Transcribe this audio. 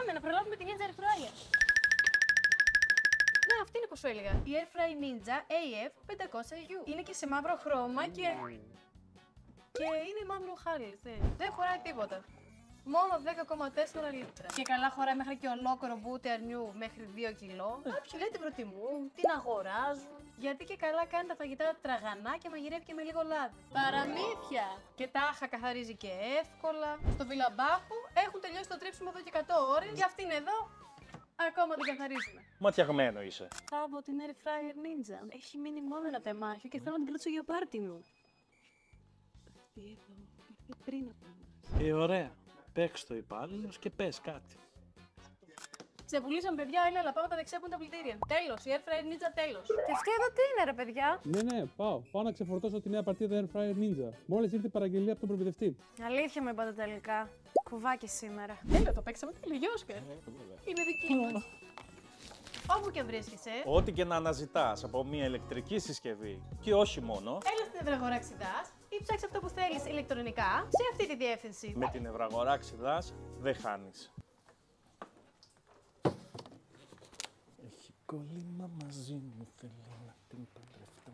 Πάμε να προλάβουμε την Ninja Air Fryer. Να, αυτή είναι που σου έλεγα. Η Air Fry Ninja AF500U. Είναι και σε μαύρο χρώμα και είναι μαύρο χάλι. Δεν χωράει τίποτα. Μόνο 10,4 λίτρα. Και καλά χωράει μέχρι και ολόκληρο μπούτι αρνιού μέχρι 2 κιλό. Κάποιοι δεν την προτιμούν, την αγοράζουν. Γιατί και καλά κάνει τα φαγητά τραγανά και μαγειρεύει και με λίγο λάδι. Παραμύθια! Και τάχα καθαρίζει και εύκολα. Στο Βιλαμπάχου έχουν τελειώσει το τρίψιμο εδώ και 100 ώρες. Και αυτήν εδώ ακόμα την καθαρίζουμε. Ματιαγμένο είσαι. Θα από την Air Fryer Ninja. Έχει μείνει μόνο ένα τεμάχιο και θέλω να την κλείσω για πάρτι μου. Αυτή εδώ ήρθε πριν από εμάς. Ωραία. Παίξ το υπάλληλος και πες κάτι. Ξεπουλήσαμε, παιδιά, αλλά πάμε τα δεξιά που είναι τα πλυντήρια. Τέλος, η Air Fryer Ninja τέλος. Και αυτή εδώ τι είναι, ρε παιδιά. Ναι, πάω. Πάω να ξεφορτώσω τη νέα παρτίδα Air Fryer Ninja. Μόλις ήρθε η παραγγελία από τον προμηθευτή. Αλήθεια με είπατε τελικά. Κουβάκι σήμερα. Τέλεια, το παίξαμε τέλειο, Όσκαρ. Είναι δική μας. Όπου και βρίσκεσαι, Ό,τι και να αναζητάς από μια ηλεκτρική συσκευή και όχι μόνο, έλα στην Ευραγορά Ξιδάς ή ψάξε αυτό που θέλεις ηλεκτρονικά σε αυτή τη διεύθυνση. με την Ευραγορά Ξιδάς δεν χάνεις. Έχει κόλλημα μαζί μου, θέλει να την παντρευτώ.